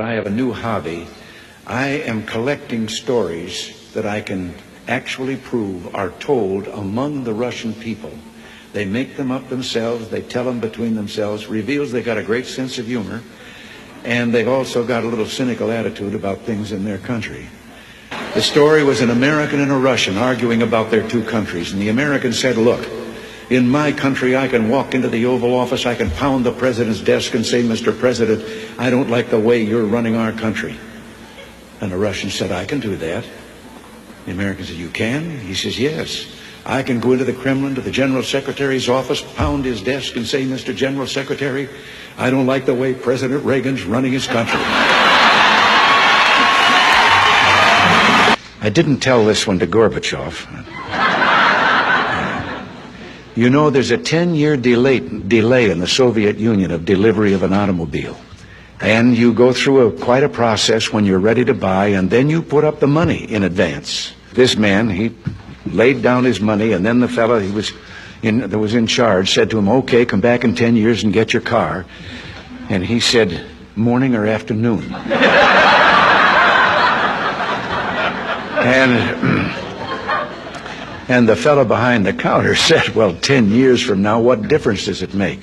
I have a new hobby. I am collecting stories that I can actually prove are told among the Russian people. They make them up themselves, they tell them between themselves, reveals they got a great sense of humor, and they've also got a little cynical attitude about things in their country. The story was an American and a Russian arguing about their two countries, and the American said, look, in my country, I can walk into the Oval Office, I can pound the president's desk and say, Mr. President, I don't like the way you're running our country. And the Russian said, I can do that. The American said, you can? He says, yes. I can go into the Kremlin, to the General Secretary's office, pound his desk and say, Mr. General Secretary, I don't like the way President Reagan's running his country. I didn't tell this one to Gorbachev. You know, there's a 10-year delay in the Soviet Union of delivery of an automobile. And you go through quite a process when you're ready to buy, and then you put up the money in advance. This man, he laid down his money, and then the fellow that was in charge said to him, okay, come back in 10 years and get your car. And he said, morning or afternoon? And the fellow behind the counter said, well, 10 years from now, what difference does it make?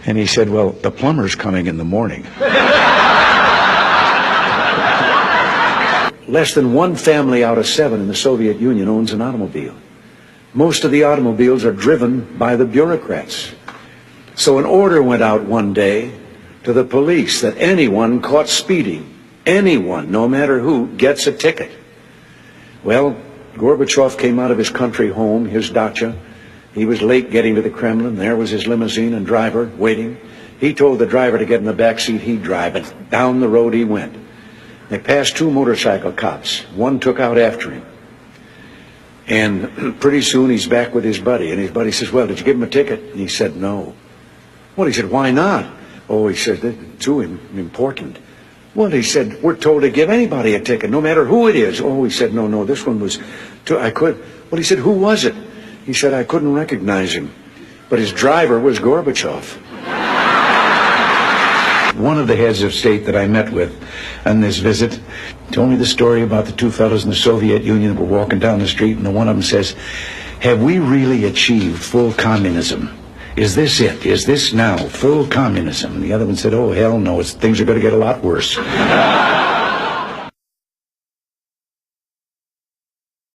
And he said, well, the plumber's coming in the morning. Less than one family out of 7 in the Soviet Union owns an automobile. Most of the automobiles are driven by the bureaucrats. So an order went out one day to the police that anyone caught speeding, anyone, no matter who, gets a ticket. Well, Gorbachev came out of his country home, his dacha. He was late getting to the Kremlin. There was his limousine and driver waiting. He told the driver to get in the back seat, he'd drive, and down the road he went. They passed 2 motorcycle cops. One took out after him. And pretty soon he's back with his buddy, and his buddy says, well, did you give him a ticket? And he said, no. Well, he said, why not? Oh, he said, it's too important. Well, he said, we're told to give anybody a ticket, no matter who it is. Oh, he said, no, this one was, well, he said, who was it? He said, I couldn't recognize him. But his driver was Gorbachev. One of the heads of state that I met with on this visit told me the story about the 2 fellows in the Soviet Union that were walking down the street, and the one of them says, have we really achieved full communism? Is this it? Is this now full communism? And the other one said, oh, hell no, things are going to get a lot worse.